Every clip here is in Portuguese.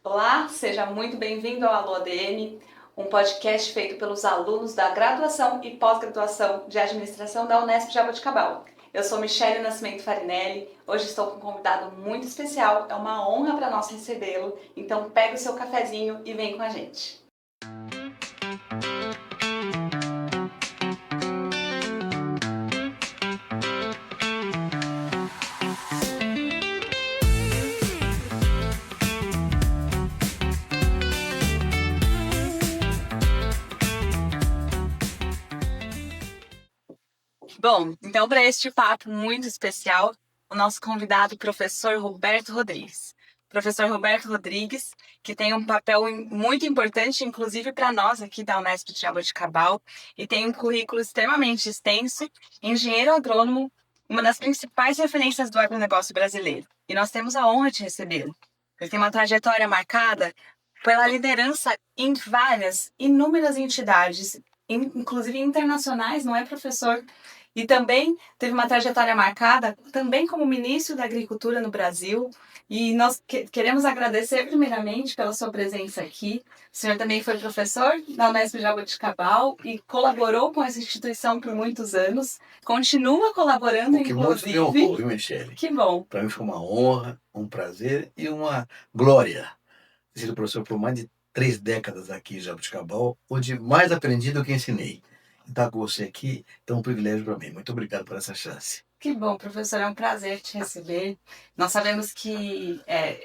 Olá, seja muito bem-vindo ao Alô ADM, um podcast feito pelos alunos da graduação e pós-graduação de administração da Unesp Jaboticabal. Eu sou Michele Nascimento Farinelli, hoje estou com um convidado muito especial, é uma honra para nós recebê-lo, então pega o seu cafezinho e vem com a gente. Bom, então para este papo muito especial, o nosso convidado, o professor Roberto Rodrigues. Professor Roberto Rodrigues, que tem um papel muito importante, inclusive para nós aqui da Unesp de Jaboticabal, e tem um currículo extremamente extenso, engenheiro agrônomo, uma das principais referências do agronegócio brasileiro. E nós temos a honra de recebê-lo. Ele tem uma trajetória marcada pela liderança em inúmeras entidades, inclusive internacionais, não é, professor? E também teve uma trajetória marcada também como ministro da Agricultura no Brasil. E nós queremos agradecer primeiramente pela sua presença aqui. O senhor também foi professor da Unesp Jaboticabal e colaborou com essa instituição por muitos anos. Continua colaborando, O que muito me honrou, viu, Michele? Que bom. Para mim foi uma honra, um prazer e uma glória ter sido professor por mais de 3 décadas aqui em Jaboticabal, onde mais aprendi do que ensinei. Estar com você aqui é um privilégio para mim. Muito obrigado por essa chance. Que bom, professor, é um prazer te receber. Nós sabemos que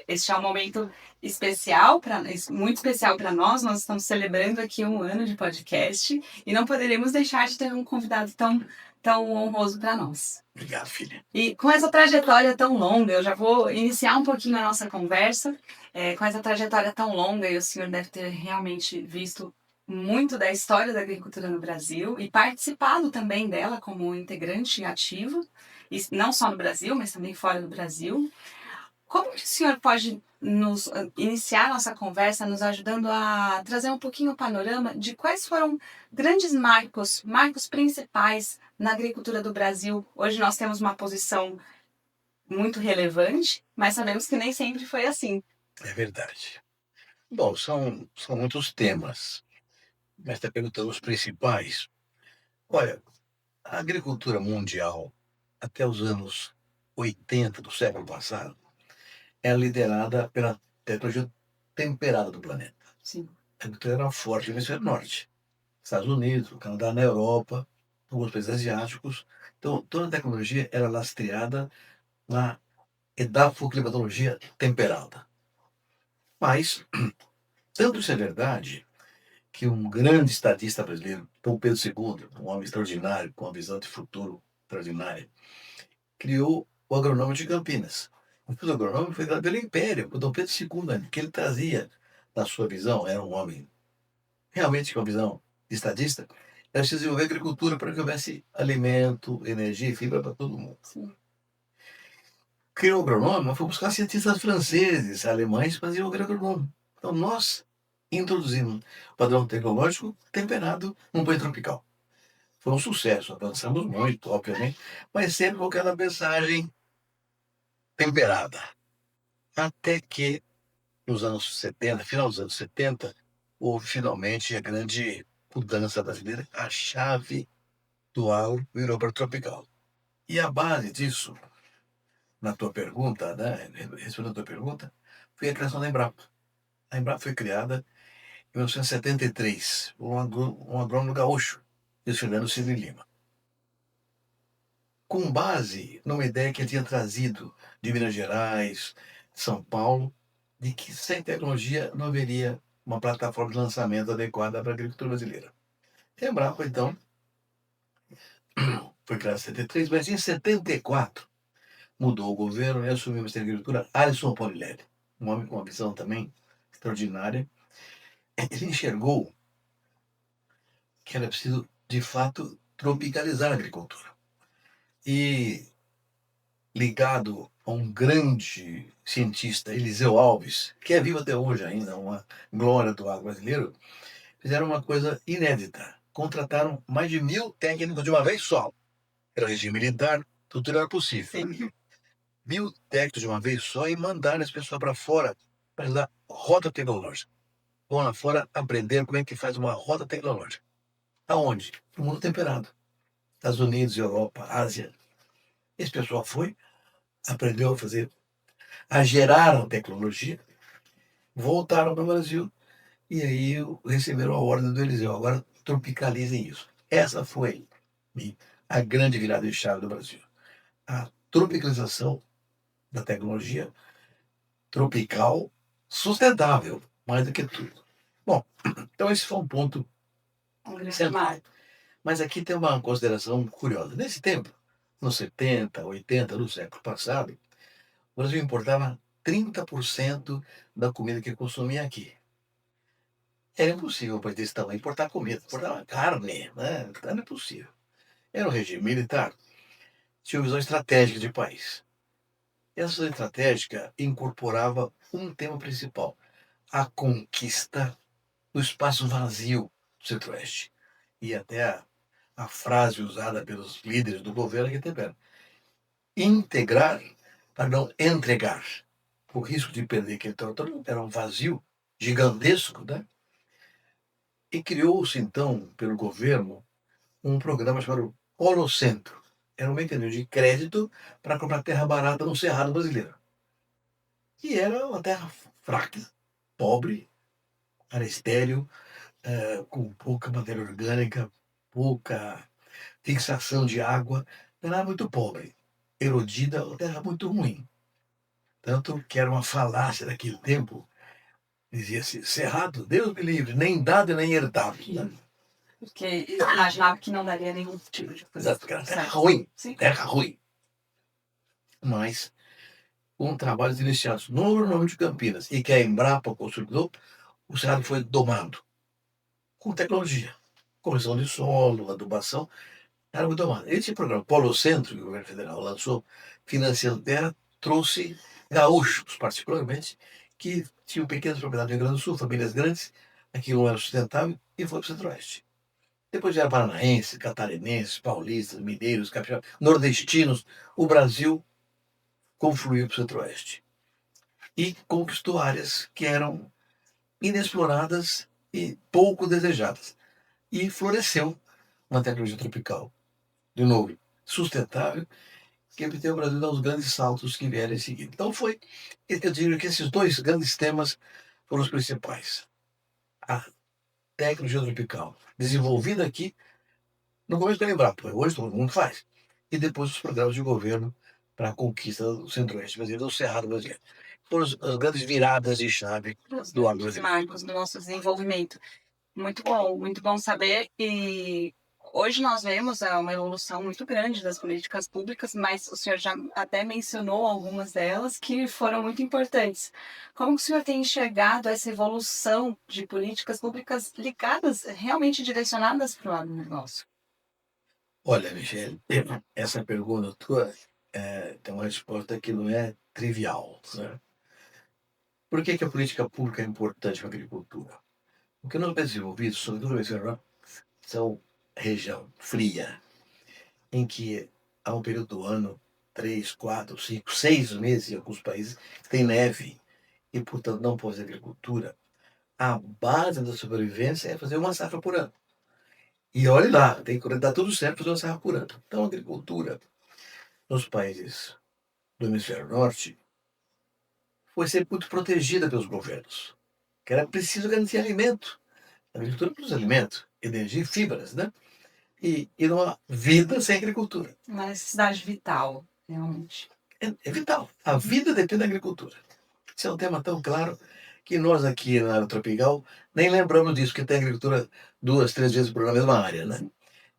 este é um momento especial, muito especial para nós. Nós estamos celebrando aqui um ano de podcast e não poderíamos deixar de ter um convidado tão honroso para nós. Obrigado, filha. E com essa trajetória tão longa, eu já vou iniciar um pouquinho a nossa conversa. Com essa trajetória tão longa, e o senhor deve ter realmente visto muito da história da agricultura no Brasil e participado também dela como integrante ativo, e não só no Brasil, mas também fora do Brasil. Como que o senhor pode nos iniciar nossa conversa, nos ajudando a trazer um pouquinho o panorama de quais foram grandes marcos principais na agricultura do Brasil? Hoje nós temos uma posição muito relevante, mas sabemos que nem sempre foi assim. É verdade. Bom, são muitos temas, mas está perguntando os principais. Olha, a agricultura mundial, até os anos 80 do século passado, é liderada pela tecnologia temperada do planeta. Sim. A agricultura era forte no hemisfério norte. Estados Unidos, o Canadá, na Europa, alguns países asiáticos. Então, toda a tecnologia era lastreada na edafoclimatologia temperada. Mas, tanto isso é verdade, que um grande estadista brasileiro, Dom Pedro II, um homem extraordinário, com uma visão de futuro extraordinária, criou o agronômico de Campinas. O estudo agronômico foi criado pelo Império, por Dom Pedro II, que ele trazia, na sua visão, era um homem realmente com a visão de estadista, era preciso desenvolver agricultura para que houvesse alimento, energia e fibra para todo mundo. Sim. Criou o agronômico, mas foi buscar cientistas franceses, alemães para desenvolver agronômico. Então nós introduzimos o padrão tecnológico temperado num banho tropical. Foi um sucesso, avançamos muito, obviamente, mas sempre com aquela mensagem temperada. Até que, nos anos 70, final dos anos 70, houve finalmente a grande mudança brasileira, a chave do agro virou para o tropical. E a base disso, na tua pergunta, né, respondendo a tua pergunta, foi a criação da Embrapa. A Embrapa foi criada em 1973 por um agrônomo gaúcho, Luiz Fernando Cid Lima, com base numa ideia que ele tinha trazido de Minas Gerais, São Paulo, de que sem tecnologia não haveria uma plataforma de lançamento adequada para a agricultura brasileira. A Embrapa, então, foi criada em 73, mas em 74 mudou o governo e assumiu o Ministério da Agricultura Alisson Paulilelli, um homem com uma visão também extraordinária. Ele enxergou que era preciso, de fato, tropicalizar a agricultura. E, ligado a um grande cientista, Eliseu Alves, que é vivo até hoje ainda, uma glória do agro brasileiro, fizeram uma coisa inédita. Contrataram mais de 1.000 técnicos de uma vez só. Era regime militar, tudo era possível. Sim. 1.000 técnicos de uma vez só e mandaram esse pessoal para fora para dar rota tecnológica. Vão lá fora aprender como é que faz uma rota tecnológica. Aonde? No mundo temperado. Estados Unidos, Europa, Ásia. Esse pessoal foi, aprendeu a fazer, a gerar tecnologia, voltaram para o Brasil e aí receberam a ordem do Eliseu. Agora tropicalizem isso. Essa foi a grande virada de chave do Brasil. A tropicalização da tecnologia tropical sustentável, mais do que tudo. Bom, então esse foi um ponto central. Mas aqui tem uma consideração curiosa. Nesse tempo, nos 70, 80 do século passado, o Brasil importava 30% da comida que consumia aqui. Era impossível, para desse tamanho, importar comida, importar carne, né? Era impossível. Era um regime militar, tinha uma visão estratégica de país. Essa visão estratégica incorporava um tema principal, a conquista do espaço vazio do Centro-Oeste. E até a frase usada pelos líderes do governo que tempera. Integrar para não entregar. O risco de perder aquele território era um vazio gigantesco, né? E criou-se, então, pelo governo, um programa chamado Polo Centro. Era um mecanismo de crédito para comprar terra barata no Cerrado brasileiro. E era uma terra fraca, pobre, era estéril, com pouca matéria orgânica, pouca fixação de água, era muito pobre, erodida, uma terra muito ruim. Tanto que era uma falácia daquele tempo, dizia-se, cerrado, Deus me livre, nem dado nem herdado. Né? Porque imaginava que não daria nenhum tipo de coisa. Exato, porque era terra ruim, terra ruim. Mas, com trabalhos iniciados no Agronômico de Campinas e que a Embrapa consolidou, o cerrado foi domado com tecnologia, correção de solo, adubação, era muito domado. Esse programa Polo Centro, que o governo federal lançou, financiando terra, trouxe gaúchos, particularmente, que tinham pequenas propriedades no Rio Grande do Sul, famílias grandes, aquilo não era sustentável, e foi para o Centro-Oeste. Depois vieram paranaenses, catarinenses, paulistas, mineiros, capixabas, nordestinos. O Brasil confluiu para o Centro-Oeste. E conquistou áreas que eram inexploradas e pouco desejadas. E floresceu uma tecnologia tropical, de novo, sustentável, que obteve o Brasil dar os grandes saltos que vieram em seguida. Então eu diria que esses dois grandes temas foram os principais. A tecnologia tropical, desenvolvida aqui, no começo da Embrapa, hoje todo mundo faz. E depois os programas de governo para a conquista do Centro-Oeste brasileiro, do Cerrado brasileiro. Foram as grandes viradas de chave do agro brasileiro. Marcos do nosso desenvolvimento. Muito bom saber. E hoje nós vemos uma evolução muito grande das políticas públicas, mas o senhor já até mencionou algumas delas que foram muito importantes. Como o senhor tem enxergado essa evolução de políticas públicas ligadas, realmente direcionadas para o agronegócio? Olha, Michele, essa pergunta tua tem uma resposta que não é trivial. Né? Por que a política pública é importante para a agricultura? Porque nos países desenvolvidos, sobretudo no Europa, são região fria, em que há um período do ano, 3, 4, 5, 6 meses em alguns países, tem neve e, portanto, não pode fazer agricultura. A base da sobrevivência é fazer uma safra por ano. E olhe lá, tem que dar tudo certo para fazer uma safra por ano. Então, a agricultura nos países do hemisfério norte foi sempre muito protegida pelos governos, que era preciso garantir alimento. A agricultura produz alimento, energia e fibras, né? E não há vida sem agricultura. Uma necessidade vital, realmente. É vital. A vida depende da agricultura. Isso é um tema tão claro que nós aqui na área tropical nem lembramos disso, porque tem agricultura 2, 3 vezes por ano na mesma área, né?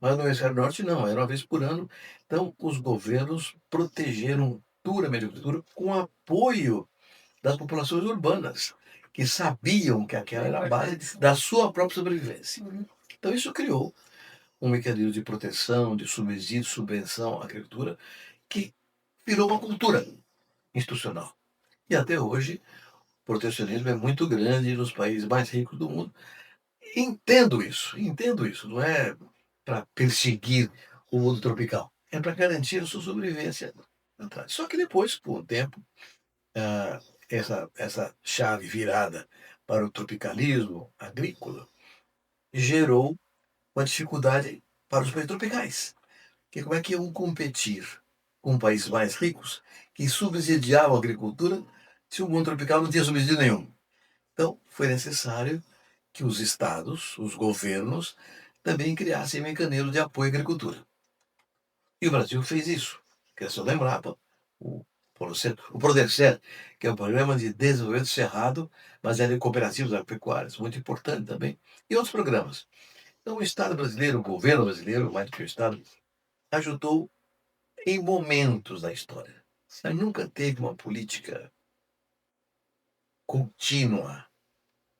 Mas no hemisfério norte não, era uma vez por ano. Então os governos protegeram duramente a agricultura com apoio das populações urbanas, que sabiam que aquela era a base da sua própria sobrevivência. Então isso criou um mecanismo de proteção, de subsídio, subvenção à agricultura, que virou uma cultura institucional. E até hoje, o protecionismo é muito grande nos países mais ricos do mundo. Entendo isso. Não é para perseguir o mundo tropical, é para garantir a sua sobrevivência. Só que depois, com o tempo, essa chave virada para o tropicalismo agrícola gerou uma dificuldade para os países tropicais. Que como é que iam competir com países mais ricos que subsidiavam a agricultura se o mundo tropical não tinha subsídio nenhum? Então, foi necessário que os estados, os governos, também criassem mecanismos de apoio à agricultura. E o Brasil fez isso. Porque se eu lembrava, o o PRODECER, que é o Programa de Desenvolvimento Cerrado, mas é de cooperativas agropecuárias, muito importante também, e outros programas. Então, o Estado brasileiro, o governo brasileiro, mais do que o Estado, ajudou em momentos da história. Mas nunca teve uma política contínua,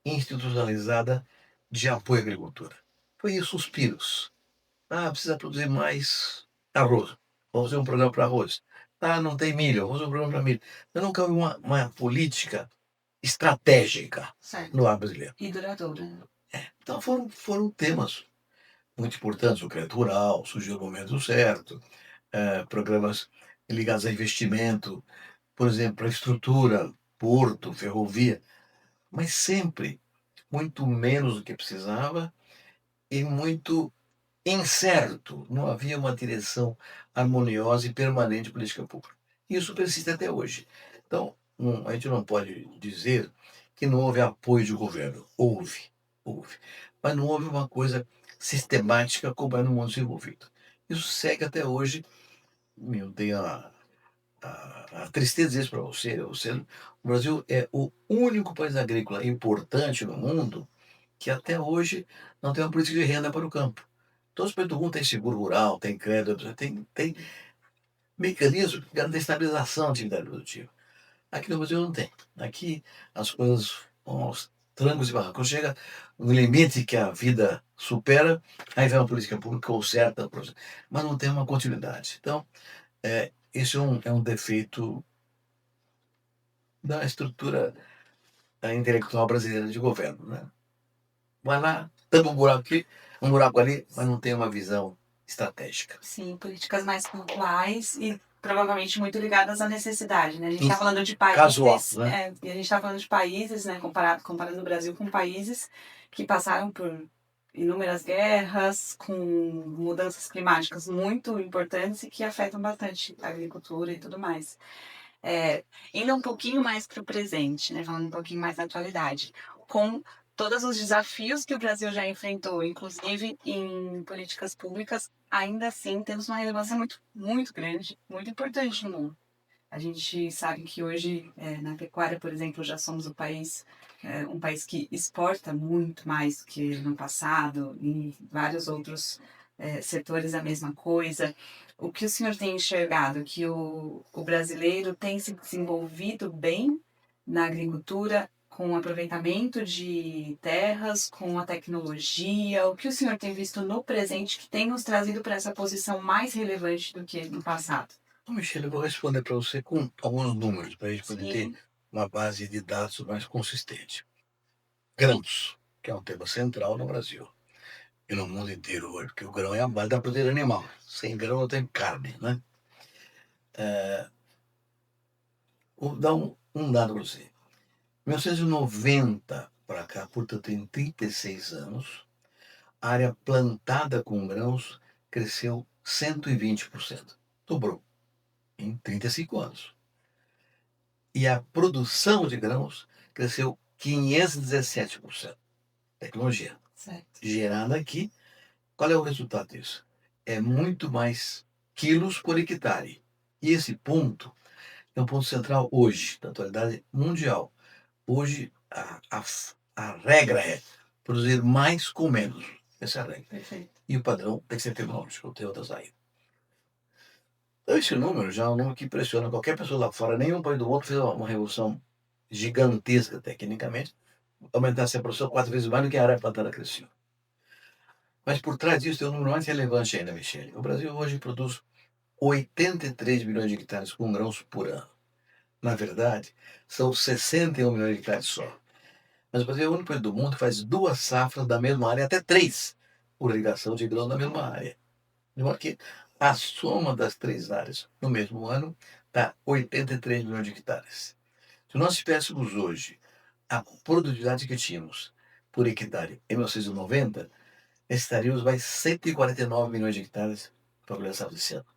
institucionalizada de apoio à agricultura. Foi em suspiros. Ah, precisa produzir mais arroz. Vamos fazer um programa para arroz. Ah, não tem milho. Vamos fazer um programa para milho. Mas nunca houve uma política estratégica Certo. no ar brasileiro. E duradoura. Então foram temas muito importantes. O crédito rural surgiu no momento certo. Programas ligados a investimento, por exemplo, para estrutura, porto, ferrovia, mas sempre muito menos do que precisava e muito incerto. Não havia uma direção harmoniosa e permanente de política pública. Isso persiste até hoje. Então, a gente não pode dizer que não houve apoio de governo. Houve. Mas não houve uma coisa sistemática como é no mundo desenvolvido. Isso segue até hoje. Eu tenho a tristeza de dizer isso para você. O Brasil é o único país agrícola importante no mundo que até hoje não tem uma política de renda para o campo. Todos os países do mundo têm seguro rural, tem crédito, tem mecanismos que garantem estabilização da atividade produtiva. Aqui no Brasil não tem. Aqui as coisas vão aos trancos e barrancos. Quando chega no limite que a vida supera, aí vem uma política pública ou certa, mas não tem uma continuidade. Então, esse é um defeito da estrutura intelectual brasileira de governo. Né? Vai lá, tampa um buraco aqui, um buraco ali, mas não tem uma visão estratégica. Sim, políticas mais pontuais e provavelmente muito ligadas à necessidade, né? A gente está falando de países, casual, né? E a gente está falando de países, né? Comparando o Brasil com países que passaram por inúmeras guerras, com mudanças climáticas muito importantes e que afetam bastante a agricultura e tudo mais. Indo um pouquinho mais para o presente, né? Falando um pouquinho mais da atualidade, com todos os desafios que o Brasil já enfrentou, inclusive em políticas públicas, ainda assim temos uma relevância muito, muito grande, muito importante no mundo. A gente sabe que hoje, na pecuária, por exemplo, já somos um país que exporta muito mais do que no passado, e vários outros setores a mesma coisa. O que o senhor tem enxergado? Que o brasileiro tem se desenvolvido bem na agricultura, com o aproveitamento de terras, com a tecnologia? O que o senhor tem visto no presente que tem nos trazido para essa posição mais relevante do que no passado? Michele, eu vou responder para você com alguns números, para a gente poder ter uma base de dados mais consistente. Grãos, que é um tema central no Brasil e no mundo inteiro hoje, porque o grão é a base da proteína animal. Sem grão não tem carne, né? Vou dar um dado para você. 1990 para cá, portanto, tem 36 anos, a área plantada com grãos cresceu 120%. Dobrou em 35 anos. E a produção de grãos cresceu 517%. Tecnologia. Certo. Gerada aqui. Qual é o resultado disso? É muito mais quilos por hectare. E esse ponto é um ponto central hoje, da atualidade mundial. Hoje, a regra é produzir mais com menos. Essa é a regra. Perfeito. E o padrão tem que ser tecnológico, não tem outra saída. Então, esse número já é um número que impressiona qualquer pessoa lá fora. Nenhum país do mundo fez uma revolução gigantesca, tecnicamente, aumentasse a produção 4 vezes mais do que a área plantada cresceu. Mas por trás disso tem um número mais relevante ainda, Michele. O Brasil hoje produz 83 milhões de hectares com grãos por ano. Na verdade, são 61 milhões de hectares só. Mas o Brasil é o único país do mundo que faz 2 safras da mesma área, até 3, por irrigação de grão da mesma área. De modo que a soma das 3 áreas no mesmo ano dá 83 milhões de hectares. Se Se nós tivéssemos hoje a produtividade que tínhamos por hectare em 1990, necessitaríamos mais 149 milhões de hectares para começar esse ano.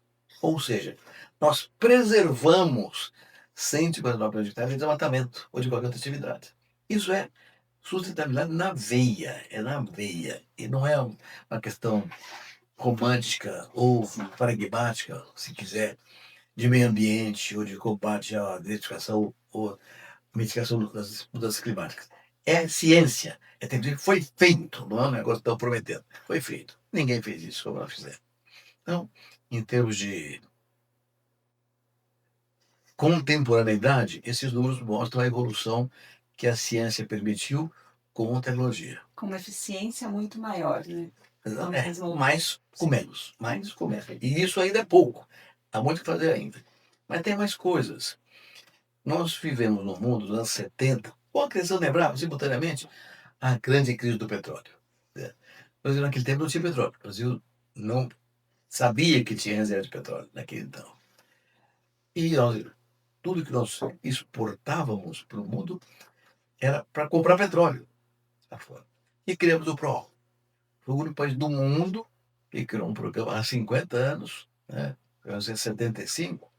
Ou seja, nós preservamos 149 milhões de hectares de desmatamento ou de qualquer outra atividade. Isso é sustentabilidade na veia, é na veia. E não é uma questão romântica ou pragmática, se quiser, de meio ambiente ou de combate à desertificação ou mitigação das mudanças climáticas. É ciência. É tempo de foi feito, não é um negócio tão prometendo. Foi feito. Ninguém fez isso como nós fizemos. Então, em termos de contemporaneidade, esses números mostram a evolução que a ciência permitiu com a tecnologia. Com uma eficiência muito maior, né? Mais com menos. Mais com menos. E isso ainda é pouco. Há muito que fazer ainda. Mas tem mais coisas. Nós vivemos no mundo dos anos 70, ou acrescentando lembrar, simultaneamente, a grande crise do petróleo. O Brasil, naquele tempo, não tinha petróleo. O Brasil não sabia que tinha reserva de petróleo naquele então. E tudo que nós exportávamos para o mundo era para comprar petróleo lá fora. E criamos o PROAL. Foi o único país do mundo que criou um programa há 50 anos, né, em 1975,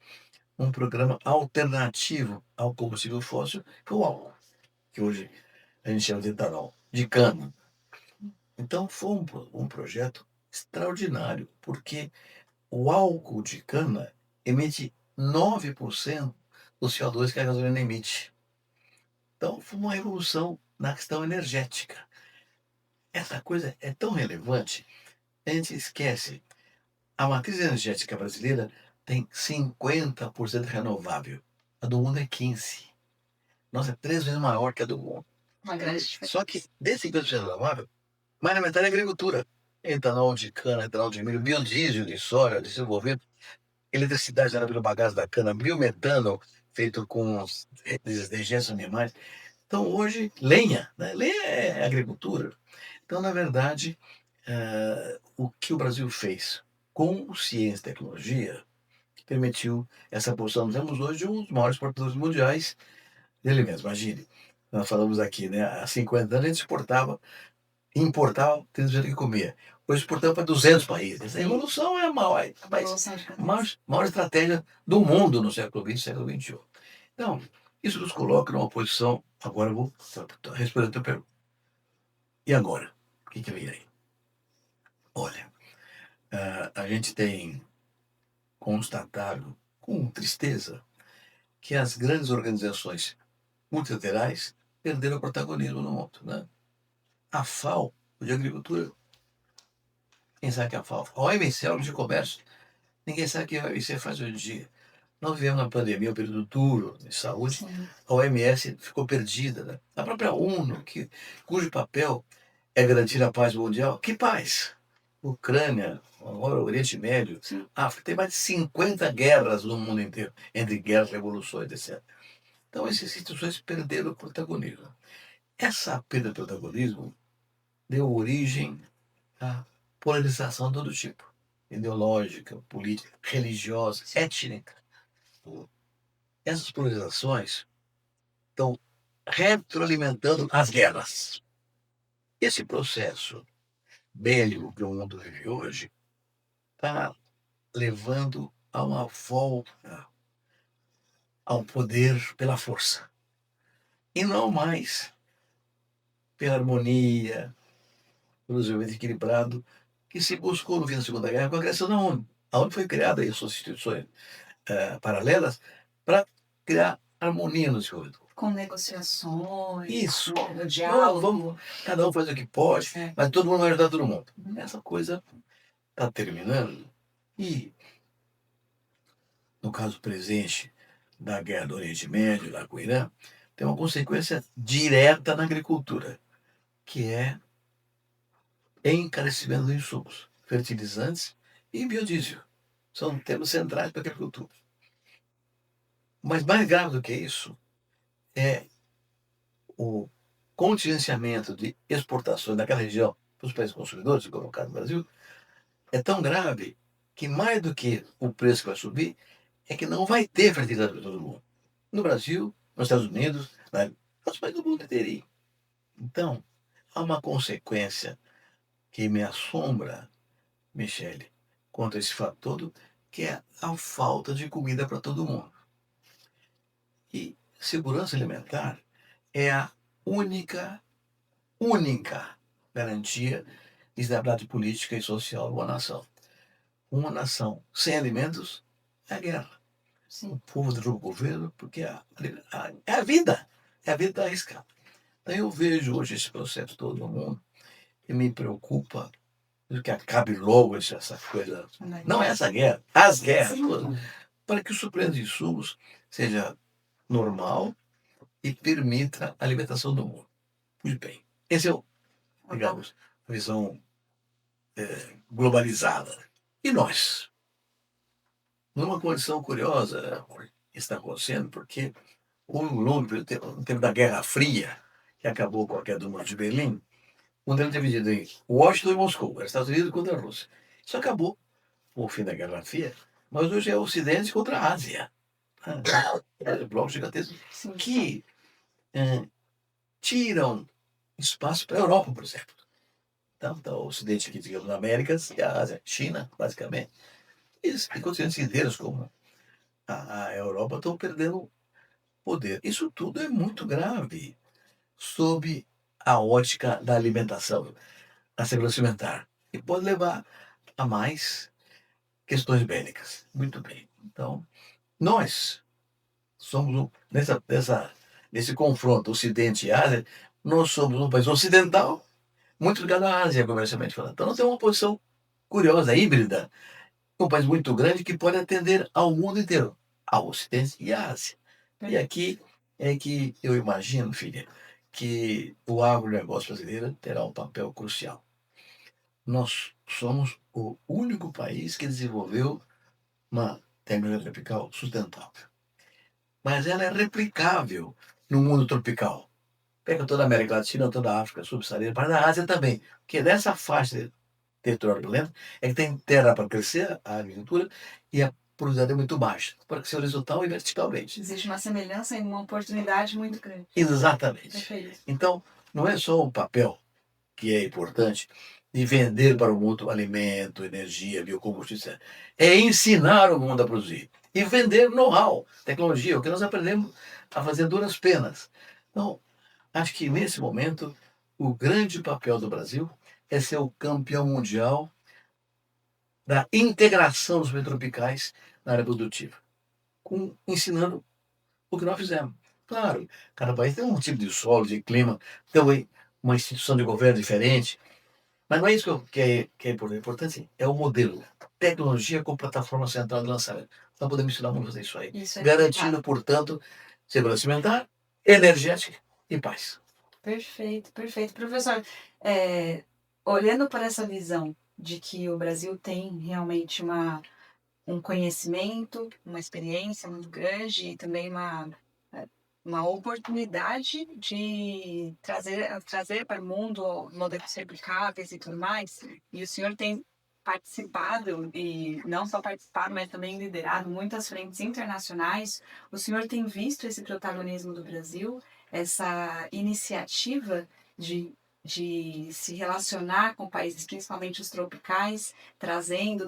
um programa alternativo ao combustível fóssil, que é o álcool, que hoje a gente chama de etanol, de cana. Então foi um projeto extraordinário, porque o álcool de cana emite 9% do CO2 que a gasolina emite. Então foi uma revolução na questão energética. Essa coisa é tão relevante, a gente esquece. A matriz energética brasileira tem 50% renovável. A do mundo é 15%. Nossa, é 3 vezes maior que a do mundo. Uma grande diferença. Só que desse 50% renovável, mais da metade é agricultura. Etanol de cana, etanol de milho, biodiesel de soja desenvolvido, eletricidade gerada pelo bagaço da cana, biometano feito com dejetos animais. Então hoje, lenha, né? Lenha é agricultura. Então, na verdade, o que o Brasil fez com ciência e tecnologia permitiu essa posição. Nós temos hoje um dos maiores exportadores mundiais de alimentos. Imagine, nós falamos aqui, né? Há 50 anos a gente exportava, importava, tendo o que comia. Hoje exportamos para 200 países. A evolução é a maior estratégia do mundo no século XX, século XXI. Então, isso nos coloca numa posição. Agora eu vou responder a tua pergunta. E agora? O que vem aí? Olha, a gente tem constatado com tristeza que as grandes organizações multilaterais perderam o protagonismo no mundo. Né? A FAO, de agricultura, quem sabe que é a FAO? A OMC, a de comércio, ninguém sabe o que a OMC faz hoje em dia. Nós vivemos uma pandemia, um período duro de saúde, sim. A OMS ficou perdida. Né? A própria ONU, cujo papel é garantir a paz mundial, que paz? Ucrânia, agora o Oriente Médio, África, tem mais de 50 guerras no mundo inteiro, entre guerras, revoluções, etc. Então, essas instituições perderam o protagonismo. Essa perda de protagonismo deu origem à polarização de todo tipo, ideológica, política, religiosa, étnica. Essas polarizações estão retroalimentando as guerras. Esse processo bélico que o mundo vive hoje está levando a uma volta ao poder pela força. E não mais pela harmonia, pelo desenvolvimento equilibrado que se buscou no fim da Segunda Guerra com a criação da ONU. A ONU foi criada, e suas instituições paralelas, para criar harmonia no desenvolvimento. Com negociações, isso, com diálogo. Cada um faz o que pode, mas todo mundo vai ajudar todo mundo. Essa coisa está terminando. E, no caso presente da guerra do Oriente Médio, lá com o Irã, tem uma consequência direta na agricultura, que é encarecimento dos insumos, fertilizantes e biodiesel. São temas centrais para a agricultura. Mas mais grave do que isso é o contingenciamento de exportações daquela região para os países consumidores, como no caso do Brasil, é tão grave que mais do que o preço que vai subir, é que não vai ter fertilizante para todo mundo. No Brasil, nos Estados Unidos, nos países do mundo inteirinho. Então, há uma consequência que me assombra, Michele, quanto a esse fato todo, que é a falta de comida para todo mundo. E segurança alimentar é a única garantia de estabilidade política e social de uma nação. Uma nação sem alimentos é a guerra. Sim. O povo derruba o governo porque é a vida. É a vida está arriscada. Então eu vejo hoje esse processo todo no mundo e me preocupa que acabe logo essa coisa. Não é essa guerra, as guerras todas, para que o supremo de insumos seja normal e permita a libertação do mundo. Muito bem. Esse é o, digamos, a visão globalizada. E nós? Numa condição curiosa está acontecendo, porque no tempo da Guerra Fria, que acabou com a queda do Muro de Berlim, o mundo era dividido em Washington e Moscou, era Estados Unidos contra a Rússia. Isso acabou com o fim da Guerra Fria, mas hoje é o Ocidente contra a Ásia. Blocos gigantescos que tiram espaço para a Europa, por exemplo. Então, o Ocidente aqui, digamos, na Américas e a Ásia, China, basicamente, e continentes inteiros como a Europa estão perdendo poder. Isso tudo é muito grave sob a ótica da alimentação, da segurança alimentar, e pode levar a mais questões bélicas. Muito bem. Então, nós somos nesse confronto Ocidente e Ásia, nós somos um país ocidental muito ligado à Ásia, comercialmente falando. Então, nós temos uma posição curiosa, híbrida, um país muito grande que pode atender ao mundo inteiro, ao Ocidente e à Ásia. E aqui é que eu imagino, filha, que o agronegócio brasileiro terá um papel crucial. Nós somos o único país que desenvolveu uma tecnologia tropical sustentável. Mas ela é replicável no mundo tropical. Pega toda a América Latina, toda a África subsaariana, para a Ásia também. Porque nessa faixa territorial violenta é que tem terra para crescer, a agricultura, e a produtividade é muito baixa, para crescer horizontal e verticalmente. Existe uma semelhança e uma oportunidade muito grande. Exatamente. Perfeito. Então, não é só o papel que é importante de vender para o mundo alimento, energia, biocombustível, é ensinar o mundo a produzir e vender know-how, tecnologia, o que nós aprendemos a fazer duras penas. Então, acho que nesse momento o grande papel do Brasil é ser o campeão mundial da integração dos países tropicais na área produtiva, ensinando o que nós fizemos. Claro, cada país tem um tipo de solo, de clima, tem uma instituição de governo diferente, mas não é isso que é importante. O importante é o modelo. Tecnologia com plataforma central de lançamento. Nós podemos ensinar muito a fazer isso aí. Garantindo, portanto, segurança alimentar, energética e paz. Perfeito, perfeito. Professor, olhando para essa visão de que o Brasil tem realmente um conhecimento, uma experiência muito grande e também uma oportunidade de trazer para o mundo modelos replicáveis e tudo mais. E o senhor tem participado, e não só participado, mas também liderado muitas frentes internacionais. O senhor tem visto esse protagonismo do Brasil, essa iniciativa de se relacionar com países, principalmente os tropicais, trazendo,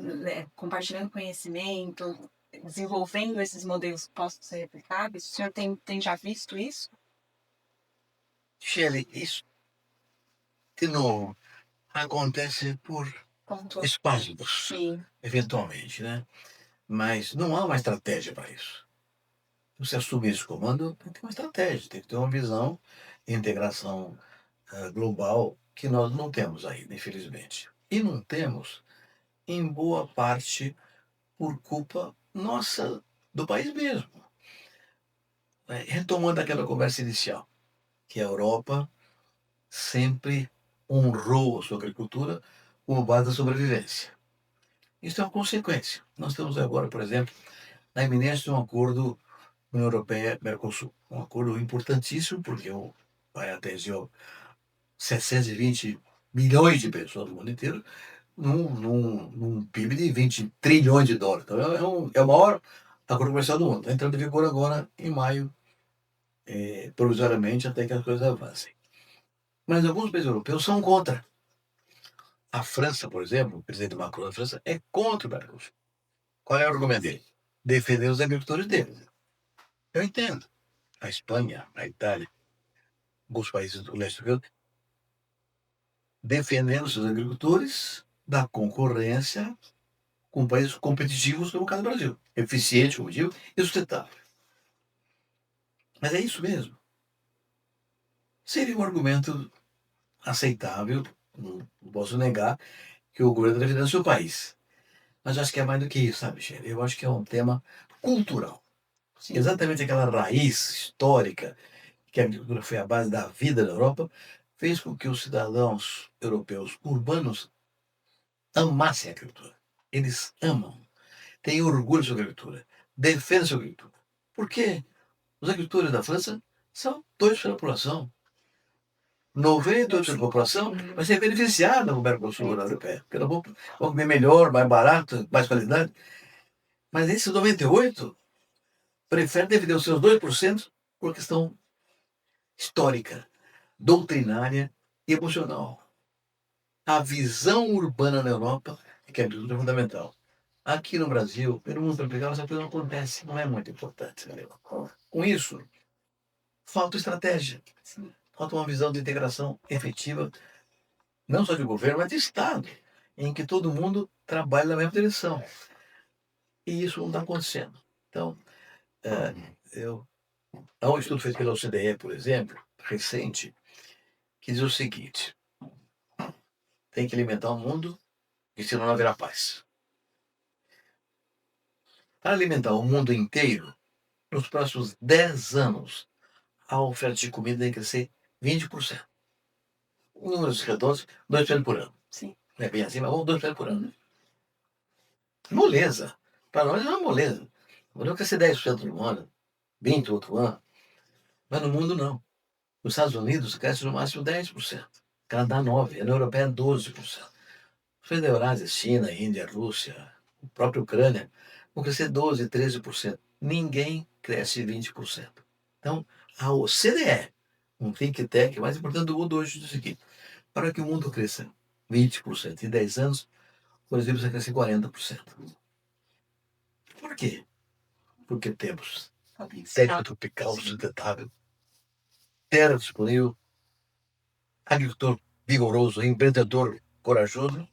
compartilhando conhecimento, desenvolvendo esses modelos que possam ser replicáveis? O senhor tem já visto isso? Shelley, isso, de novo, acontece por espasmos, eventualmente, né? Mas não há uma estratégia para isso. Você assumir esse comando, tem que ter uma estratégia, tem que ter uma visão de integração global que nós não temos ainda, infelizmente. E não temos, em boa parte, por culpa nossa, do país mesmo. Retomando aquela conversa inicial, que a Europa sempre honrou a sua agricultura como base da sobrevivência. Isso é uma consequência. Nós temos agora, por exemplo, na iminência de um acordo União Europeia-Mercosul. Um acordo importantíssimo, porque vai atingir 720 milhões de pessoas no mundo inteiro, num PIB de 20 trilhões de dólares. Então é o maior acordo comercial do mundo. Está entrando em vigor agora em maio provisoriamente até que as coisas avancem. Mas alguns países europeus são contra. A França, por exemplo, o presidente Macron da França é contra o Mercosul. Qual é o argumento dele? Defender os agricultores dele. Eu entendo. A Espanha, a Itália, alguns países do leste europeu, defendendo seus agricultores da concorrência com países competitivos, como o caso do Brasil. Eficiente, como digo, e sustentável. Mas é isso mesmo. Seria um argumento aceitável, não posso negar, que o governo deve defender o seu país. Mas acho que é mais do que isso, sabe, Michele? Eu acho que é um tema cultural. Sim. Exatamente aquela raiz histórica que a agricultura foi a base da vida na Europa, fez com que os cidadãos europeus urbanos amassem a agricultura. Eles amam, têm orgulho de sua agricultura, defendem sua agricultura. Por quê? Os agricultores da França são 2% da população. 98% da população vai ser beneficiada no Mercosul, na União Europeia. Porque nós vamos comer melhor, mais barato, mais qualidade. Mas esses 98% preferem defender os seus 2% por questão histórica, doutrinária e emocional. A visão urbana na Europa é que a agricultura é fundamental. Aqui no Brasil, pelo mundo tropical, essa coisa não acontece, não é muito importante. Com isso, falta estratégia. Falta uma visão de integração efetiva, não só de governo, mas de Estado, em que todo mundo trabalha na mesma direção. E isso não está acontecendo. Então, há um estudo feito pela OCDE, por exemplo, recente, que diz o seguinte: tem que alimentar o mundo, e senão não haverá paz. Para alimentar o mundo inteiro, nos próximos 10 anos, a oferta de comida tem que crescer 20%. Números redondos, 2% por ano. Sim. Não é bem assim, mas vamos 2% por ano. Moleza. Para nós é uma moleza. Não crescer 10% no ano, 20% no outro ano. Mas no mundo não. Nos Estados Unidos cresce no máximo 10%. Canadá 9%, a União Europeia 12%. Os países da Eurásia, China, Índia, Rússia, a própria Ucrânia, vão crescer 12%, 13%. Ninguém cresce 20%. Então, a OCDE, um think tank mais importante do mundo hoje, diz o seguinte: para que o mundo cresça 20% em 10 anos, o Brasil precisa crescer 40%. Por quê? Porque temos técnica tropical sustentável, terra disponível, agricultor vigoroso, empreendedor corajoso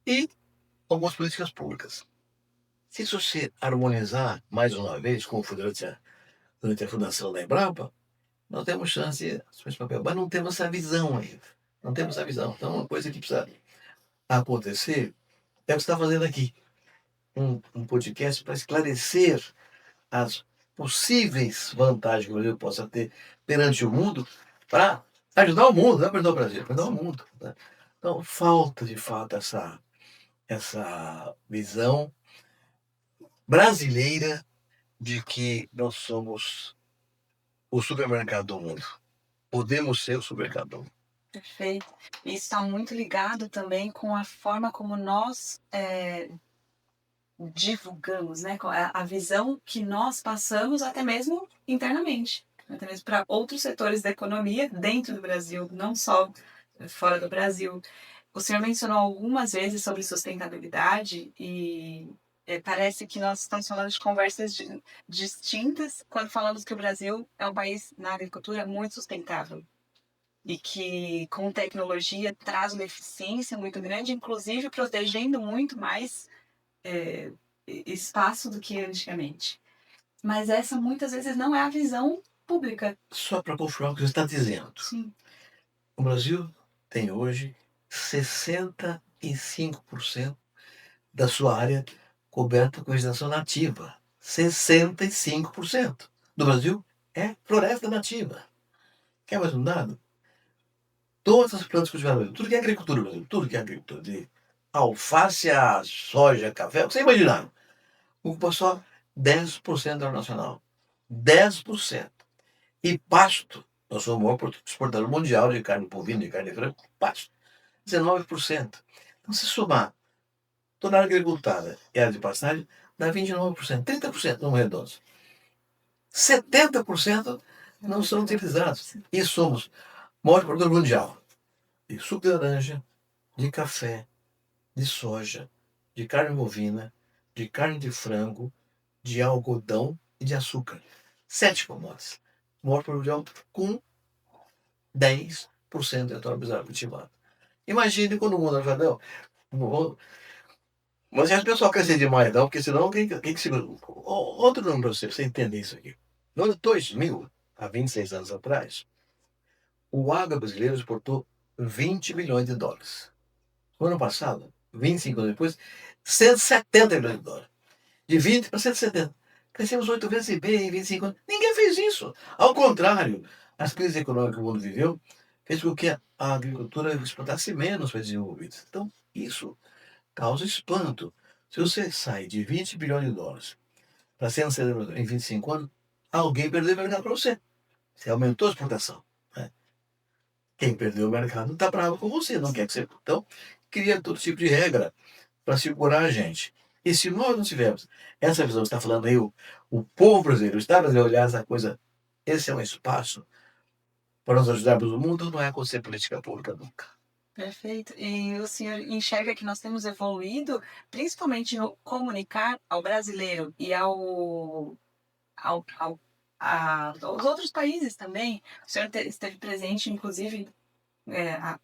e algumas políticas públicas. Se isso se harmonizar, mais uma vez, como foi durante a fundação da Embrapa, nós temos chance de papel, mas não temos essa visão ainda. Não temos essa visão. Então, uma coisa que precisa acontecer é o que você está fazendo aqui. Um podcast para esclarecer as possíveis vantagens que o Brasil possa ter perante o mundo para ajudar o mundo, não é ajudar o Brasil, é ajudar o mundo. Né? Então, falta de fato essa visão brasileira de que nós somos o supermercado do mundo. Podemos ser o supermercado do mundo. Perfeito. Isso está muito ligado também com a forma como nós divulgamos, né? Com a visão que nós passamos até mesmo internamente, até mesmo para outros setores da economia dentro do Brasil, não só fora do Brasil. O senhor mencionou algumas vezes sobre sustentabilidade e parece que nós estamos falando de conversas distintas quando falamos que o Brasil é um país na agricultura muito sustentável e que com tecnologia traz uma eficiência muito grande, inclusive protegendo muito mais espaço do que antigamente. Mas essa muitas vezes não é a visão pública. Só para confirmar o que você está dizendo. Sim. O Brasil tem hoje 65% da sua área coberta com vegetação nativa. 65% do Brasil é floresta nativa. Quer mais um dado? Todas as plantas cultivadas, tudo que é agricultura, Brasil, tudo que é agricultura, de alface a soja, café, o que você imaginar, ocupa só 10% da área nacional. 10%. E pasto, nós somos o maior exportador mundial de carne bovina, de carne franca, pasto, 19%. Então, se somar toda a área agricultada e a área de pastagem, dá 29%, 30% no redondo. 70% não são utilizados. E somos o maior produtor mundial de suco de laranja, de café, de soja, de carne bovina, de carne de frango, de algodão e de açúcar. 7 commodities. O maior produtor mundial com 10% do território brasileiro cultivado. Imagine quando o mundo vai, não, mas se o pessoal crescer demais, não, porque senão quem que segura? Outro número para você entender isso aqui. No ano 2000, há 26 anos atrás, o agro brasileiro exportou 20 bilhões de dólares. No ano passado, 25 anos depois, 170 bilhões de dólares. De 20 para 170. Crescemos 8 vezes e meio em 25 anos. Ninguém fez isso. Ao contrário, as crises econômicas que o mundo viveu fez com que a agricultura exportasse menos para desenvolvidos. Então, isso causa espanto. Se você sai de 20 bilhões de dólares para 170 bilhões em 25 anos, alguém perdeu o mercado para você. Você aumentou a exportação. Né? Quem perdeu o mercado está bravo com você, não quer que você. Então, cria todo tipo de regra para segurar a gente. E se nós não tivermos essa visão que está falando aí, o povo brasileiro, o Estado brasileiro olhar essa coisa, esse é um espaço para nós ajudarmos o mundo, não é acontecer política pública nunca. Perfeito. E o senhor enxerga que nós temos evoluído, principalmente no comunicar ao brasileiro e aos outros países também. O senhor esteve presente, inclusive,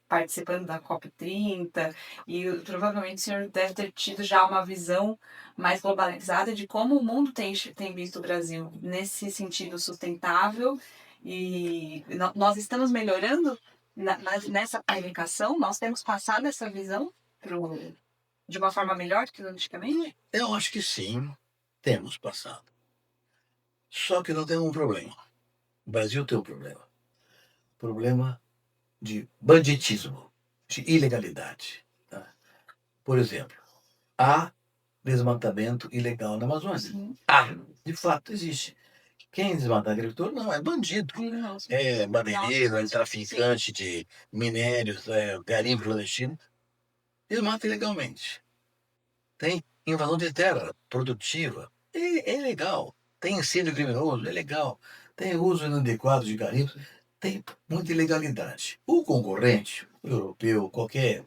participando da COP30, e provavelmente o senhor deve ter tido já uma visão mais globalizada de como o mundo tem visto o Brasil nesse sentido sustentável, e nós estamos melhorando nessa comunicação, nós temos passado essa visão de uma forma melhor do que antigamente? Eu acho que sim, temos passado. Só que não tem um problema. O Brasil tem um problema. Problema de banditismo, de ilegalidade. Tá? Por exemplo, há desmatamento ilegal na Amazônia. De fato, existe. Quem desmata agricultor não, é bandido. É madeireiro, é traficante de minérios, é garimpo clandestino. Desmata ilegalmente. Tem invasão de terra produtiva. É legal. Tem incêndio criminoso, é legal. Tem uso inadequado de garimpo, tem muita ilegalidade. O concorrente, o europeu, qualquer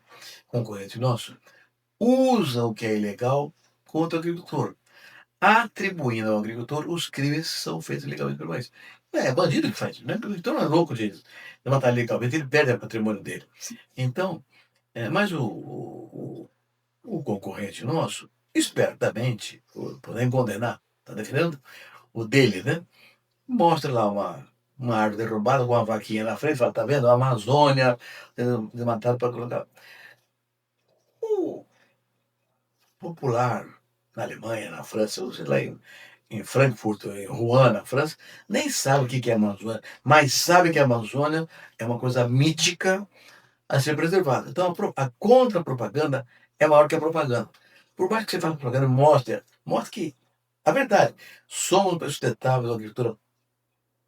concorrente nosso, usa o que é ilegal contra o agricultor, atribuindo ao agricultor os crimes que são feitos ilegalmente pelo país. É bandido que faz, né? O agricultor não é louco de matar ilegalmente, ele perde o patrimônio dele. Então, mas o concorrente nosso, espertamente, por poder condenar, está defendendo o dele, né? Mostra lá uma árvore derrubada com uma vaquinha na frente, fala, tá vendo? A Amazônia, desmatado para colocar. O popular na Alemanha, na França, ou sei lá, em Frankfurt, em Rouen, na França, nem sabe o que é a Amazônia, mas sabe que a Amazônia é uma coisa mítica a ser preservada. Então a contra-propaganda é maior que a propaganda. Por mais que você faça propaganda, mostre que a verdade, somos sustentáveis, uma agricultura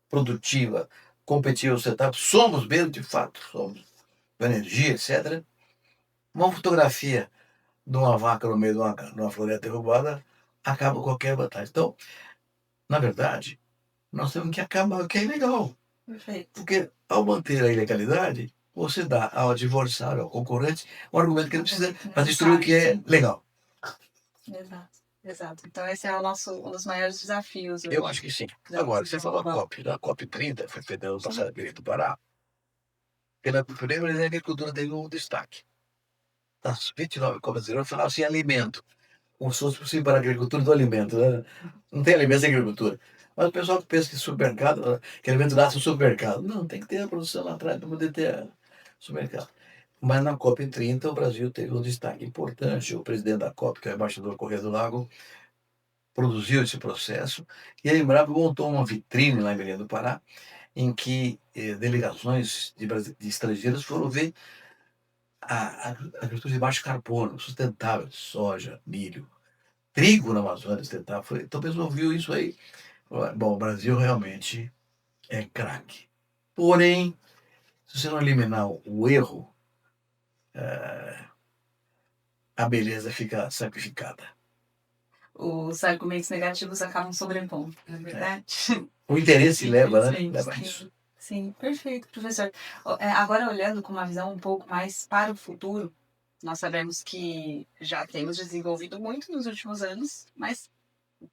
produtiva, competitiva, sustentável, somos mesmo, de fato, somos, com energia, etc. Uma fotografia de uma vaca no meio de uma floresta derrubada acaba com qualquer vantagem. Então, na verdade, nós temos que acabar o que é ilegal. Perfeito. Porque ao manter a ilegalidade, você dá ao adversário, ao concorrente, um argumento que ele precisa para destruir o que é legal. Exato, exato. Então esse é um dos maiores desafios. Eu acho que sim. Agora, você falou da COP30, foi feita no passado em do Pará. Pela primeira vez a agricultura teve um destaque. Das 29 COPs brasileiras, falava assim, alimento. Como se fosse possível para a agricultura do alimento. Né? Não tem alimento sem agricultura. Mas o pessoal que pensa que supermercado, que alimento nasce no supermercado. Não, tem que ter a produção lá atrás para poder ter supermercado. Mas na COP30 o Brasil teve um destaque importante. O presidente da COP, que é o embaixador Corrêa do Lago, produziu esse processo e ele montou uma vitrine lá em Belém do Pará, em que delegações de estrangeiros foram ver a agricultura de baixo carbono, sustentável, soja, milho, trigo na Amazônia sustentável. Então, o pessoal viu isso aí. Bom, o Brasil realmente é craque. Porém, se você não eliminar o erro, a beleza fica sacrificada. os argumentos negativos acabam sobrepondo, não é verdade? O interesse leva, né? Sim, Leva a sim. isso. Sim, perfeito, professor. Agora, olhando com uma visão um pouco mais para o futuro, nós sabemos que já temos desenvolvido muito nos últimos anos, mas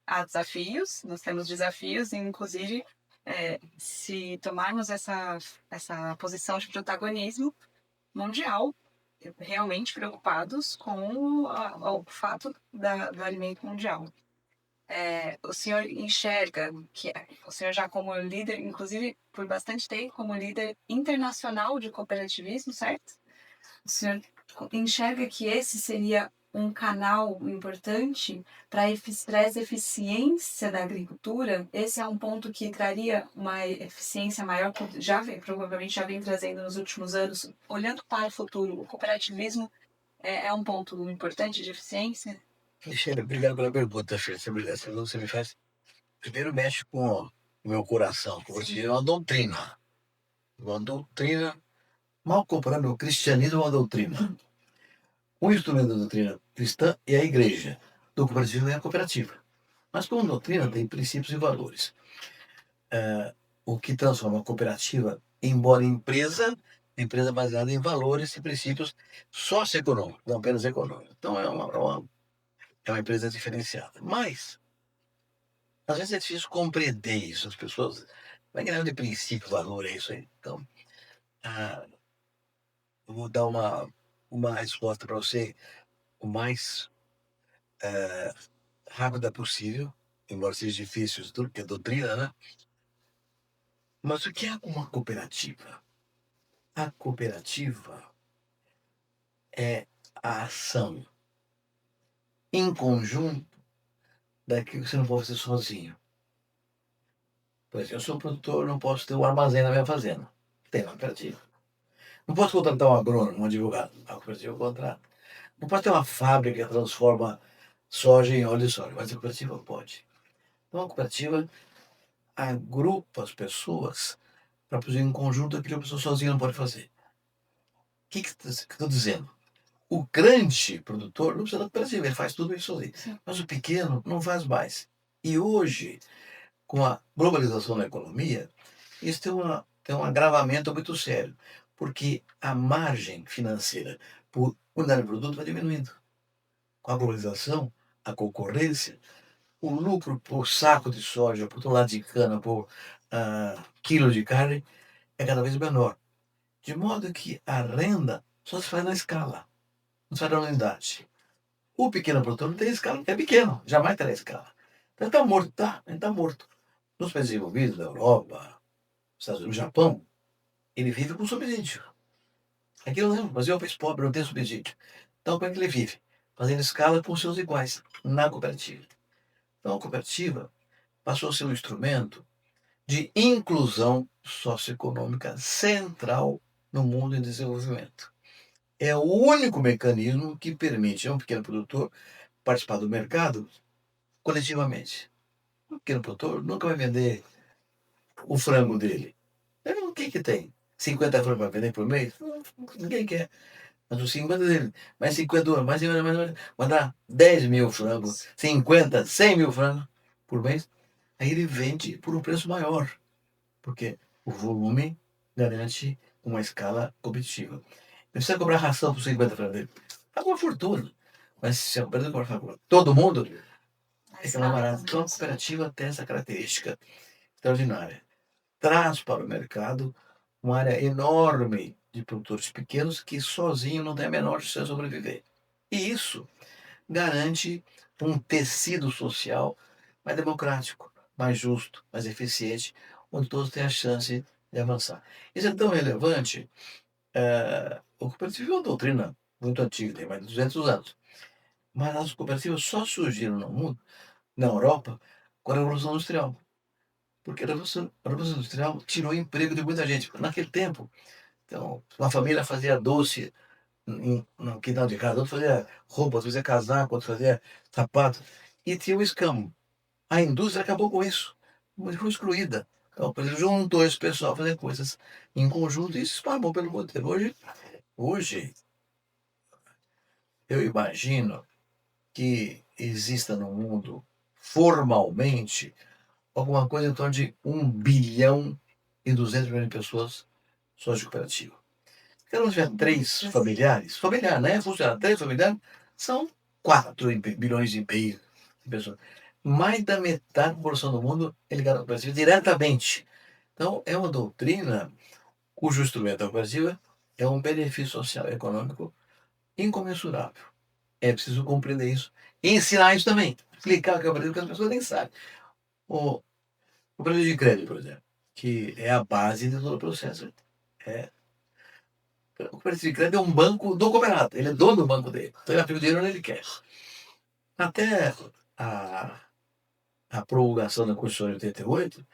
há desafios, nós temos desafios, e inclusive, se tomarmos essa posição de protagonismo mundial, realmente preocupados com o fato do alimento mundial. O senhor enxerga que o senhor já como líder, inclusive por bastante tempo, como líder internacional de cooperativismo, certo? O senhor enxerga que esse seria um canal importante para essa eficiência da agricultura? Esse é um ponto que traria uma eficiência maior, que provavelmente já vem trazendo nos últimos anos. Olhando para o futuro, o cooperativismo é um ponto importante de eficiência? Michele, obrigado pela pergunta, Fê. Você me faz. Primeiro mexe com o meu coração, que você é uma doutrina. Uma doutrina. Mal comparando, o cristianismo é uma doutrina. Um instrumento da doutrina cristã é a igreja. Do cooperativismo é a cooperativa. Mas como doutrina tem princípios e valores. O que transforma a cooperativa, embora empresa baseada em valores e princípios socioeconômicos, não apenas econômicos. Então é uma empresa diferenciada. Mas, às vezes é difícil compreender isso. As pessoas. Como é que é de princípio, valor, é isso aí? Então, eu vou dar uma resposta para você o mais rápida possível, embora seja difícil, porque é doutrina, né? Mas o que é uma cooperativa? A cooperativa é a ação em conjunto daquilo que você não pode fazer sozinho. Por exemplo, eu sou produtor, não posso ter um armazém na minha fazenda. Tem uma cooperativa. Não posso contratar um agrônomo, um advogado. A cooperativa contrata. Não pode ter uma fábrica que transforma soja em óleo de soja, mas a cooperativa pode. Então a cooperativa agrupa as pessoas para produzir em conjunto aquilo que a pessoa sozinha não pode fazer. O que estou dizendo? O grande produtor não precisa da cooperativa, ele faz tudo isso sozinho. Sim. Mas o pequeno não faz mais. E hoje, com a globalização da economia, isso tem um agravamento muito sério, porque a margem financeira por unidade de produto vai diminuindo. Com a globalização, a concorrência, o lucro por saco de soja, por tonelada de cana, por quilo de carne, é cada vez menor. De modo que a renda só se faz na escala, não se faz na unidade. O pequeno produtor não tem escala, é pequeno, jamais terá escala. Então ele está morto, ele está morto. Nos países desenvolvidos, da Europa, Estados Unidos, no Japão, ele vive com subsídio. Aqui não, o Brasil é um país pobre, não tem subsídio. Então como é que ele vive? Fazendo escala com seus iguais, na cooperativa. Então a cooperativa passou a ser um instrumento de inclusão socioeconômica central no mundo em desenvolvimento. É o único mecanismo que permite a um pequeno produtor participar do mercado coletivamente. O pequeno produtor nunca vai vender o frango dele. O que tem? 50 frangos para vender por mês? Ninguém quer. Mas os 50 dele, mais 50, mais 50, vai dar 10 mil frangos, 50, 100 mil frangos por mês. Aí ele vende por um preço maior, porque o volume garante uma escala competitiva. Não precisa cobrar ração por 50 frangos dele. Paga uma fortuna. Mas se a empresa cobrar todo mundo, é aquela barata. Então a cooperativa tem essa característica extraordinária. Traz para o mercado uma área enorme de produtores pequenos que sozinho não tem a menor chance de sobreviver. E isso garante um tecido social mais democrático, mais justo, mais eficiente, onde todos têm a chance de avançar. Isso é tão relevante. O cooperativismo é uma doutrina muito antiga, tem mais de 200 anos. Mas as cooperativas só surgiram no mundo, na Europa, com a Revolução Industrial. Porque a Revolução Industrial tirou o emprego de muita gente. Naquele tempo, então, uma família fazia doce no quintal de casa, outro fazia roupa, outro fazia casaco, outro fazia sapato. E tinha o escambo. A indústria acabou com isso. Foi excluída. Então, por exemplo, juntou esse pessoal a fazer coisas em conjunto e isso espalhou pelo mundo inteiro. Hoje, eu imagino que exista no mundo, formalmente, alguma coisa em torno de 1,2 bilhão de pessoas só de cooperativa. Se ela tiver 3 familiares, familiar, né? Funcionário, 3 familiares, são 4,5 bilhões de pessoas. Mais da metade da população do mundo é ligada à cooperativa diretamente. Então, é uma doutrina cujo instrumento da cooperativa é um benefício social e econômico incomensurável. É preciso compreender isso e ensinar isso também. Explicar o que é cooperativa, porque as pessoas nem sabem. O cooperativa de crédito, por exemplo, que é a base de todo o processo. O cooperativa de crédito é um banco do cooperado. Ele é dono do banco dele. Então ele aplica o dinheiro onde ele quer. Até a promulgação da Constituição de 88, o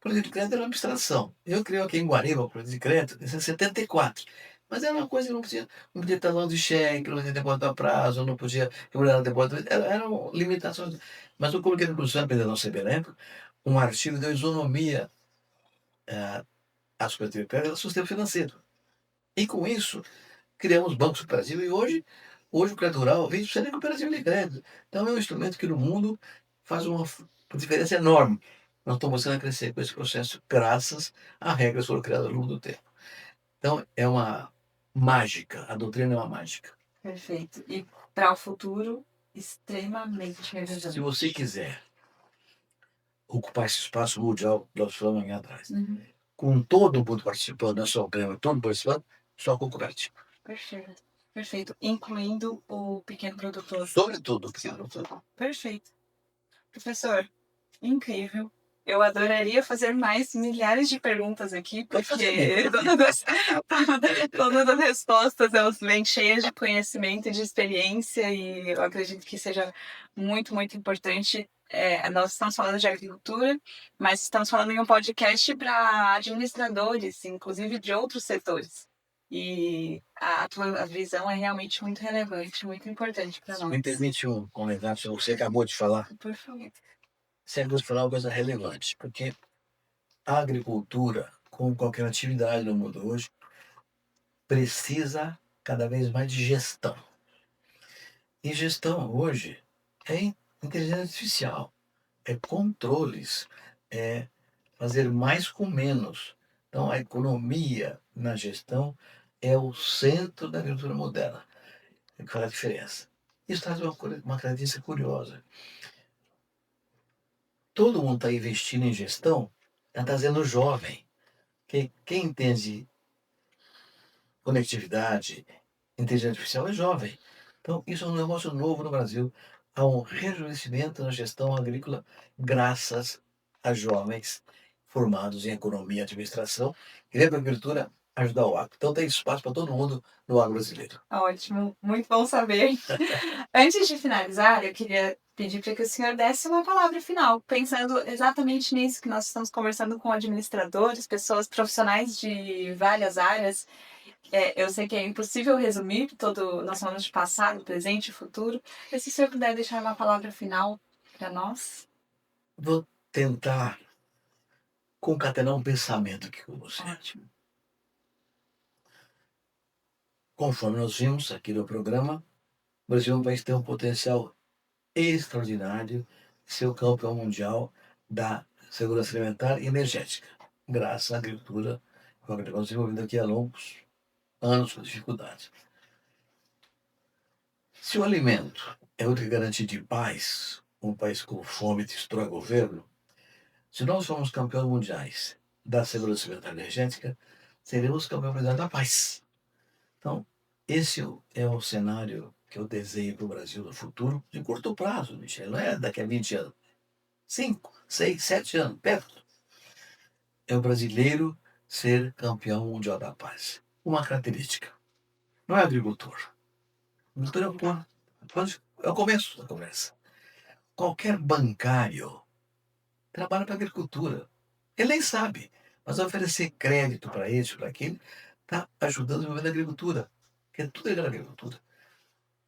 cooperativa de crédito era uma abstração. Eu criei aqui em Guariba o cooperativa de crédito em 74. Mas era uma coisa que não podia talão de cheque, não podia depósito a prazo, não podia regular depósito. Eram limitações. Mas o Comitê de Constituição, aprendendo ao CB na época, um artigo deu isonomia às cooperativas de crédito, ao sistema financeiro. E com isso, criamos bancos cooperativos e hoje o crédito rural 20% é cooperativa de crédito. Então é um instrumento que no mundo faz uma diferença enorme. Nós estamos começando a crescer com esse processo graças a regras que foram criadas ao longo do tempo. Então é uma mágica, a doutrina é uma mágica. Perfeito. E para o futuro, extremamente relevante. Se você quiser ocupar esse espaço mundial que nós falamos aqui atrás, com todo mundo participando, não é só o Grêmio, todo mundo participando, só com cooperativa. Perfeito. Perfeito. Incluindo o pequeno produtor. Sobretudo o pequeno produtor. Perfeito. Professor, incrível. Eu adoraria fazer mais milhares de perguntas aqui, porque todas as respostas elas vêm cheias de conhecimento e de experiência, e eu acredito que seja muito, muito importante. Nós estamos falando de agricultura, mas estamos falando em um podcast para administradores, inclusive de outros setores. E a tua visão é realmente muito relevante, muito importante para nós. Me permite um comentário sobre o que você acabou de falar. Por favor. Você acabou de falar uma coisa relevante, porque a agricultura, como qualquer atividade no mundo hoje, precisa cada vez mais de gestão. E gestão hoje é inteligência artificial, é controles, é fazer mais com menos. Então a economia na gestão é o centro da agricultura moderna, é que faz a diferença. Isso traz uma característica curiosa. Todo mundo está investindo em gestão, está trazendo jovem. Quem entende conectividade, inteligência artificial é jovem. Então, isso é um negócio novo no Brasil. Há um rejuvenescimento na gestão agrícola graças a jovens formados em economia e administração, que vem para a agricultura ajudar o agro. Então, tem espaço para todo mundo no agro brasileiro. Ótimo, muito bom saber. Antes de finalizar, eu queria pedir para que o senhor desse uma palavra final, pensando exatamente nisso que nós estamos conversando com administradores, pessoas profissionais de várias áreas. Eu sei que é impossível resumir todo, nós falamos de passado, presente e futuro, mas se o senhor puder deixar uma palavra final para nós. Vou tentar concatenar um pensamento aqui com você. Ótimo. Conforme nós vimos aqui no programa, o Brasil é um país que tem um potencial extraordinário de ser o campeão mundial da segurança alimentar e energética, graças à agricultura, que nós desenvolvendo aqui há longos anos com dificuldades. Se o alimento é outra garantia de paz, um país com fome destrói governo, se nós formos campeões mundiais da segurança alimentar e energética, seremos campeões mundiais da paz. Então, esse é o cenário que eu desenho para o Brasil no futuro, de curto prazo, Michel, não é daqui a 20 anos. 5, 6, 7 anos, perto. É o brasileiro ser campeão mundial da paz. Uma característica. Não é agricultor. O agricultor é o começo da conversa. Qualquer bancário trabalha para a agricultura. Ele nem sabe, mas vai oferecer crédito para isso, para aquilo, está ajudando a desenvolver a agricultura. Porque tudo é ligado à agricultura.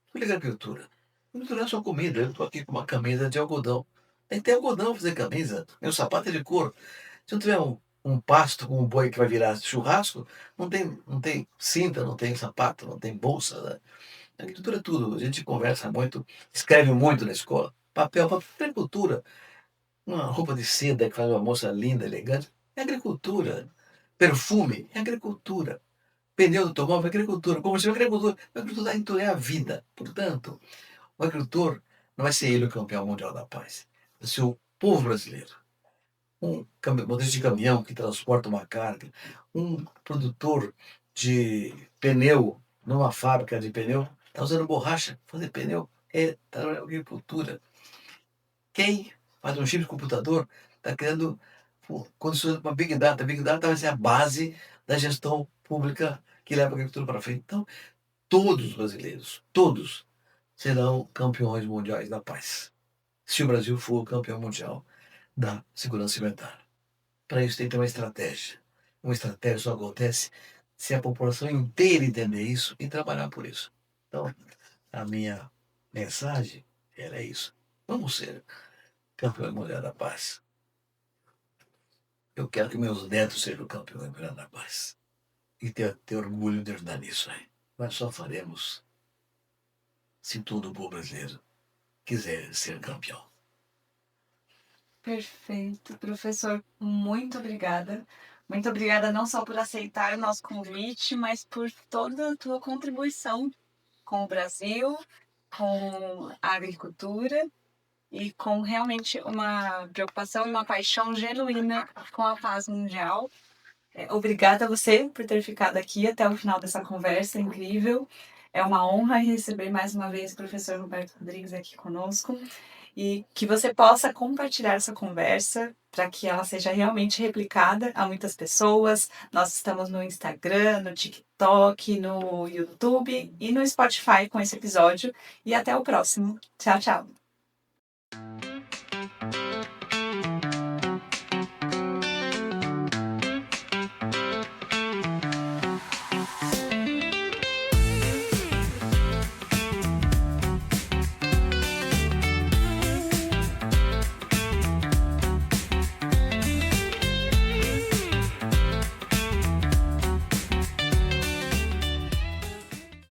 Tudo é ligado à agricultura. Agricultura não é só comida. Eu estou aqui com uma camisa de algodão. Tem que ter algodão para fazer camisa. Meu sapato é de couro. Se eu tiver um pasto com um boi que vai virar churrasco, não tem cinta, não tem sapato, não tem bolsa, né? A agricultura é tudo. A gente conversa muito, escreve muito na escola. Papel, agricultura. Uma roupa de seda que faz uma moça linda, elegante, é agricultura. Perfume é agricultura. Pneu do automóvel é agricultura. Combustível é agricultura. A agricultura é a vida. Portanto, o agricultor não vai ser ele o campeão mundial da paz. Vai ser o povo brasileiro. Um motorista de caminhão que transporta uma carga. Um produtor de pneu numa fábrica de pneu. Está usando borracha para fazer pneu. Está na agricultura. Quem faz um chip de computador está criando condições para Big Data. Big Data vai ser a base da gestão pública que leva a agricultura para frente. Então, todos os brasileiros, todos, serão campeões mundiais da paz. Se o Brasil for o campeão mundial da segurança alimentar. Para isso tem que ter uma estratégia. Uma estratégia só acontece se a população inteira entender isso e trabalhar por isso. Então, a minha mensagem era isso. Vamos ser campeões mundiais da paz. Eu quero que meus netos sejam campeões mundiais da paz. E ter orgulho de ajudar nisso aí. Mas só faremos se todo o povo brasileiro quiser ser campeão. Perfeito, professor. Muito obrigada. Muito obrigada não só por aceitar o nosso convite, mas por toda a tua contribuição com o Brasil, com a agricultura e com realmente uma preocupação e uma paixão genuína com a paz mundial. Obrigada a você por ter ficado aqui até o final dessa conversa incrível. É uma honra receber mais uma vez o professor Roberto Rodrigues aqui conosco e que você possa compartilhar essa conversa para que ela seja realmente replicada a muitas pessoas. Nós estamos no Instagram, no TikTok, no YouTube e no Spotify com esse episódio. E até o próximo. Tchau, tchau.